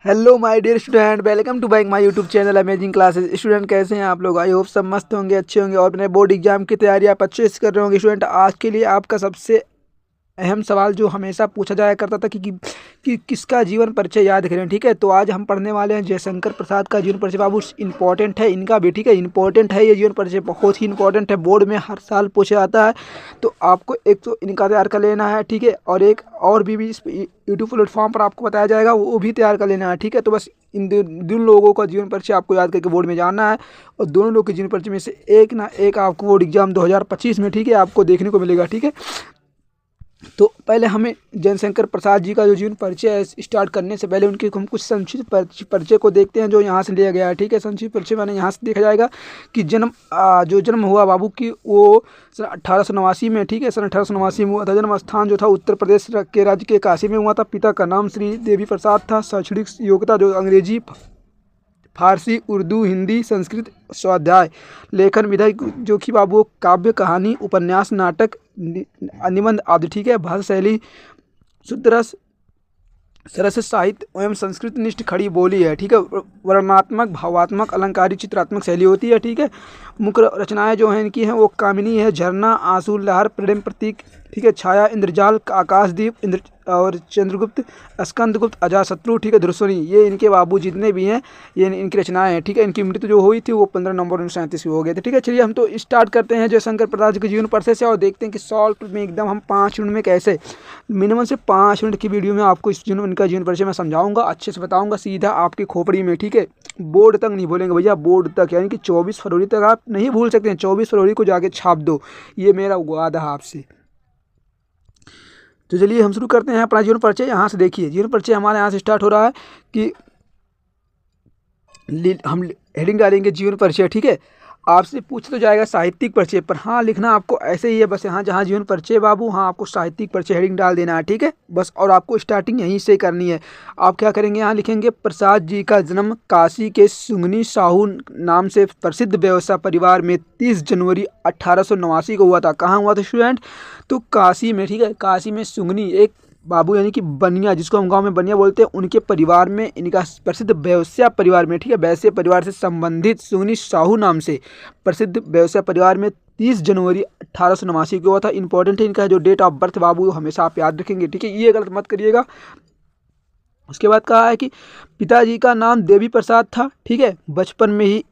Hello my dear student, welcome to back my YouTube channel amazing classes. Student कैसे हैं आप लोग? I hope सब मस्त होंगे, अच्छे होंगे और अपने बोर्ड एग्जाम की तैयारी आप अच्छे से कर रहे होंगे। स्टूडेंट, आज के लिए आपका सबसे अहम सवाल जो हमेशा पूछा जाया करता था कि किसका जीवन परिचय याद करें। ठीक है, तो आज हम पढ़ने वाले हैं जयशंकर प्रसाद का जीवन परिचय। बाबू इंपॉर्टेंट है इनका भी, ठीक है, इंपॉर्टेंट है ये जीवन परिचय, बहुत ही इंपॉर्टेंट है, बोर्ड में हर साल पूछा जाता है। तो आपको एक तो इनका तैयार कर लेना है, ठीक है, और एक और भी इस यूट्यूब प्लेटफॉर्म पर आपको बताया जाएगा, वो भी तैयार कर लेना है। ठीक है, तो बस इन दोनों लोगों का जीवन परिचय आपको याद करके बोर्ड में जाना है, और दोनों लोगों के जीवन परिचय में से एक ना एक आपको बोर्ड एग्जाम 2025 में, ठीक है, आपको देखने को मिलेगा। ठीक है, तो पहले हमें जयशंकर प्रसाद जी का जो जीवन परिचय है, स्टार्ट करने से पहले उनके हम कुछ संक्षिप्त परिचय को देखते हैं जो यहाँ से लिया गया है। ठीक है, संक्षिप्त परिचय मैंने यहाँ से देखा जाएगा कि जो जन्म हुआ बाबू की वो सन 1889 में, ठीक है, सन 1889 में हुआ था। जन्म स्थान जो था उत्तर प्रदेश के राज्य के काशी में हुआ था। पिता का नाम श्री देवी प्रसाद था। शैक्षणिक योग्यता जो अंग्रेजी, फारसी, उर्दू, हिंदी, संस्कृत स्वाध्याय। लेखन विधा जो कि बाबू काव्य, कहानी, उपन्यास, नाटक, निबंध आदि। ठीक है, भाषा शैली शुद्ध रस, सरस साहित्य एवं संस्कृत निष्ठ खड़ी बोली है। ठीक है, वर्णनात्मक, भावात्मक, अलंकारिक, चित्रात्मक शैली होती है। ठीक है, मुख्य रचनाएं जो हैं इनकी हैं वो कामिनी है, झरना, आंसू, लहर, प्रेम प्रतीक, ठीक है, छाया, इंद्रजाल, आकाशदीप, इंद्र और चंद्रगुप्त, स्कंदगुप्त, अजाशत्रु, ठीक है, ध्रुवनी, ये इनके बाबू जितने भी हैं ये इनकी रचनाएं हैं। ठीक है, इनकी मृत्यु जो हुई थी वो 15 नवंबर 1937 को हो गए थे। ठीक है, चलिए हम तो स्टार्ट करते हैं जयशंकर प्रसाद जी के जीवन परिचय से और देखते हैं कि शॉर्ट में एकदम हम 5 मिनट में कैसे, मिनिमम से 5 मिनट की वीडियो में आपको इनका जीवन परिचय मैं समझाऊंगा, अच्छे से बताऊंगा, सीधा आपकी खोपड़ी में। ठीक है, बोर्ड तक नहीं भूलेंगे भैया, बोर्ड तक, यानी कि 24 फरवरी तक आप नहीं भूल सकते हैं। 24 फरवरी को जाके छाप दो, ये मेरा वादा है आपसे। तो चलिए हम शुरू करते हैं अपना जीवन परिचय। यहाँ से देखिए, जीवन परिचय हमारे यहाँ से स्टार्ट हो रहा है कि हम हेडिंग डालेंगे जीवन परिचय। ठीक है, आपसे पूछ तो जाएगा साहित्यिक परिचय, पर हाँ लिखना आपको ऐसे ही है बस, यहाँ जहाँ जीवन परिचय बाबू, हाँ आपको साहित्यिक परिचय हेडिंग डाल देना है। ठीक है, बस, और आपको स्टार्टिंग यहीं से करनी है। आप क्या करेंगे, यहाँ लिखेंगे प्रसाद जी का जन्म काशी के सुंगनी साहू नाम से प्रसिद्ध व्यवसाय परिवार में 30 जनवरी 1889 को हुआ था। कहाँ हुआ था स्टूडेंट? तो काशी में। ठीक है, काशी में सुंगनी एक बाबू यानी कि बनिया, जिसको हम गांव में बनिया बोलते हैं, उनके परिवार में, इनका प्रसिद्ध व्यवसाय परिवार में, ठीक है, वैसे परिवार से संबंधित सुगनी साहू नाम से प्रसिद्ध व्यवसाय परिवार में 30 जनवरी 1889 को हुआ था। इंपॉर्टेंट है इनका जो डेट ऑफ बर्थ बाबू, हमेशा आप याद रखेंगे। ठीक है, ये गलत मत करिएगा। उसके बाद कहा है कि पिताजी का नाम देवी प्रसाद था। ठीक है, बचपन में ही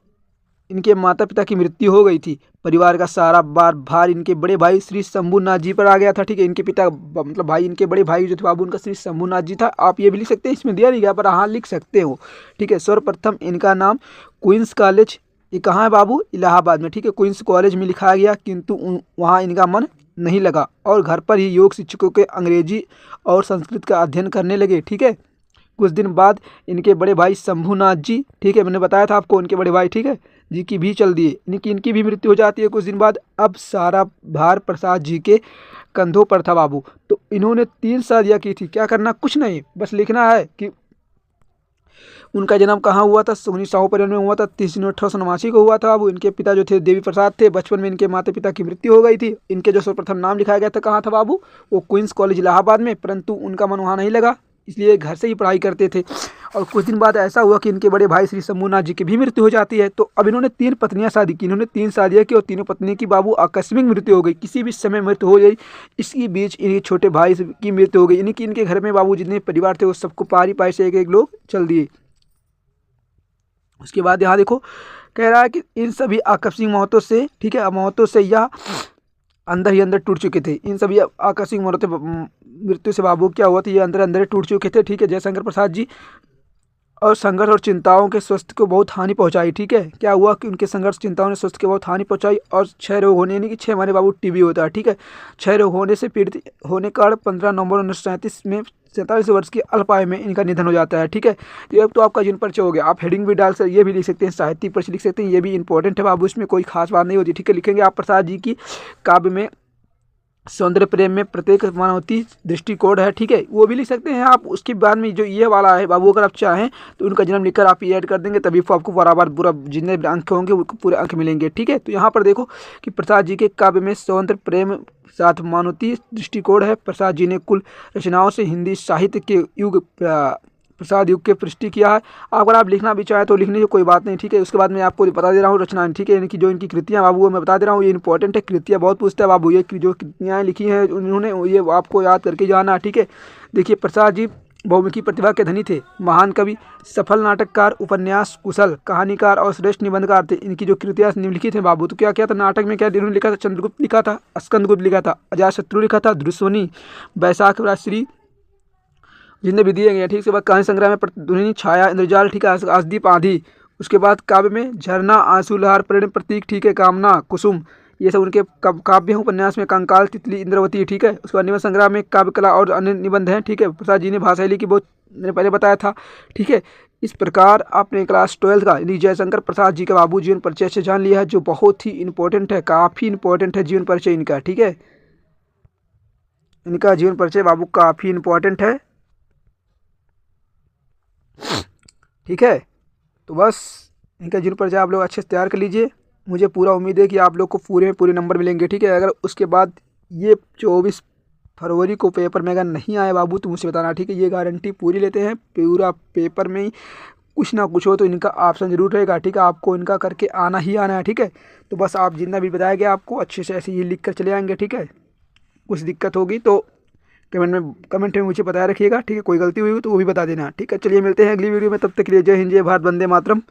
इनके माता पिता की मृत्यु हो गई थी। परिवार का सारा भार इनके बड़े भाई श्री शंभूनाथ जी पर आ गया था। ठीक है, इनके पिता मतलब भाई, इनके बड़े भाई जो थे बाबू, उनका श्री शंभूनाथ जी था। आप ये भी लिख सकते हैं, इसमें दिया नहीं गया पर हाँ लिख सकते हो। ठीक है, सर्वप्रथम इनका नाम क्वींस कॉलेज, ये कहाँ है बाबू? इलाहाबाद में। ठीक है, क्वींस कॉलेज में लिखाया गया, किंतु वहाँ इनका मन नहीं लगा और घर पर ही योग शिक्षकों के अंग्रेजी और संस्कृत का अध्ययन करने लगे। ठीक है, कुछ दिन बाद इनके बड़े भाई शंभूनाथ जी, ठीक है, मैंने बताया था आपको इनके बड़े भाई, ठीक है, जी की भी चल दिए, इनकी भी मृत्यु हो जाती है कुछ दिन बाद। अब सारा भार प्रसाद जी के कंधों पर था बाबू। तो इन्होंने 3 शादियाँ की थी। क्या करना? कुछ नहीं, बस लिखना है कि उनका जन्म कहाँ हुआ था? सुगनी साहू परिवार में हुआ था, 30 जनवरी 1889 को हुआ था। अब इनके पिता जो थे देवी प्रसाद थे। बचपन में इनके माता पिता की मृत्यु हो गई थी। इनके जो सर्वप्रथम नाम लिखाया गया था कहाँ था बाबू? वो क्वींस कॉलेज इलाहाबाद में, परंतु उनका मन वहाँ नहीं लगा, इसलिए घर से ही पढ़ाई करते थे। और कुछ दिन बाद ऐसा हुआ कि इनके बड़े भाई श्री शंभूनाथ जी की भी मृत्यु हो जाती है। तो अब इन्होंने 3 पत्नियां शादी की। इन्होंने 3 शादियां की और तीनों पत्नी की बाबू आकस्मिक मृत्यु हो गई, किसी भी समय मृत्यु हो गई। इसी बीच इनके छोटे भाई की मृत्यु हो गई। यानी कि इनके घर में बाबू जितने परिवार थे वो सबको पारी पारी से एक एक लोग चल दिए। उसके बाद यहाँ देखो, कह रहा है कि इन सभी आकस्मिक मौतों से, ठीक है, मौतों से यह अंदर ही अंदर टूट चुके थे। इन सभी आकस्मिक मृत्यु से बाबू क्या हुआ था, ये अंदर अंदर टूट चुके थे। ठीक है, जयशंकर प्रसाद जी, और संघर्ष और चिंताओं के स्वास्थ्य को बहुत हानि पहुंचाई। ठीक है, क्या हुआ कि उनके संघर्ष चिंताओं ने स्वास्थ्य को बहुत हानि पहुंचाई और क्षय रोग होने, यानी कि 6 महीने बाबू टीबी होता है। ठीक है, क्षय रोग होने से पीड़ित होने का 15 नवंबर 1937 में 47 वर्ष की अल्पायु में इनका निधन हो जाता है। ठीक है, तो अब तो आपका जीवन परिचय हो गया। आप हेडिंग भी डाल सकते, ये भी लिख सकते हैं, साहित्यिक परिचय लिख सकते हैं, ये भी इंपॉर्टेंट है बाबू, इसमें कोई खास बात नहीं होती। ठीक है, लिखेंगे आप प्रसाद जी की काव्य में सौंदर्य प्रेम में प्रत्येक मानवती दृष्टिकोण है। ठीक है, वो भी लिख सकते हैं आप। उसके बाद में जो ये वाला है बाबू, अगर आप चाहें तो उनका जन्म लिखकर आप ये ऐड कर देंगे, तभी आपको बराबर पूरा जितने भी अंक होंगे वो पूरे अंक मिलेंगे। ठीक है, तो यहाँ पर देखो कि प्रसाद जी के काव्य में सौंदर्य प्रेम साथ मानवती दृष्टिकोण है। प्रसाद जी ने कुल रचनाओं से हिंदी साहित्य के युग प्रसाद युग के पृष्टि किया है। अगर आप लिखना भी चाहें तो लिखने की कोई बात नहीं, ठीक है। उसके बाद मैं आपको बता दे रहा हूँ रचना, ठीक है, इनकी जो इनकी कृतियाँ बाबू वो मैं बता दे रहा हूँ, ये इंपॉर्टेंट है। कृतियाँ बहुत पूछता है बाबू, ये जो कृतियाँ लिखी हैं उन्होंने, ये आपको याद करके जाना, ठीक है। देखिए प्रसाद जी बहुमुखी प्रतिभा के धनी थे, महान कवि, सफल नाटककार, उपन्यास कुशल, कहानीकार और श्रेष्ठ निबंधकार थे। इनकी जो कृतियाँ निम्नलिखित हैं बाबू, तो क्या क्या था नाटक में, क्या इन्होंने लिखा था, चंद्रगुप्त लिखा था, स्कंदगुप्त लिखा था, अजातशत्रु लिखा था, दुष्मनि, बैसाख राजश्री जितने भी दिए गए हैं, ठीक। उसके बाद कहानी संग्रह में प्रतिध्वनि, छाया, इंद्रजाल, ठीक है, आसदीप, आंधी। उसके बाद काव्य में झरना, आंसू, लहर, प्रेम, प्रतीक, ठीक है, कामना, कुसुम, ये सब उनके काव्य हैं। उपन्यास में कंकाल, तितली, इंद्रवती, ठीक है। उसके बाद निबंध संग्रह में काव्य कला और अन्य निबंध हैं, ठीक है। प्रसाद जी ने भाषा शैली की बहुत मैंने पहले बताया था, ठीक है। इस प्रकार आपने क्लास 12 का यानी जयशंकर प्रसाद जी का बाबू जीवन परिचय से जान लिया है, जो बहुत ही इंपॉर्टेंट है, काफ़ी इंपॉर्टेंट है जीवन परिचय इनका, ठीक है। इनका जीवन परिचय बाबू काफ़ी इंपॉर्टेंट है, ठीक है। तो बस इनका जीवन परिचय आप लोग अच्छे से तैयार कर लीजिए। मुझे पूरा उम्मीद है कि आप लोग को पूरे नंबर मिलेंगे, ठीक है। अगर उसके बाद ये 24 फरवरी को पेपर में अगर नहीं आए बाबू तो मुझे बताना, ठीक है। ये गारंटी पूरी लेते हैं, पूरा पेपर में ही कुछ ना कुछ हो तो इनका ऑप्शन जरूर रहेगा, ठीक है। आपको इनका करके आना ही आना है, ठीक है। तो बस आप जितना भी बताया गया आपको अच्छे से ऐसे ये लिख कर चले आएंगे, ठीक है। कुछ दिक्कत होगी तो कमेंट में मुझे बताया रखिएगा, ठीक है। कोई गलती हुई हो तो वो भी बता देना, ठीक है। चलिए मिलते हैं अगली वीडियो में, तब तक के लिए जय हिंद, जय भारत, वंदे मातरम।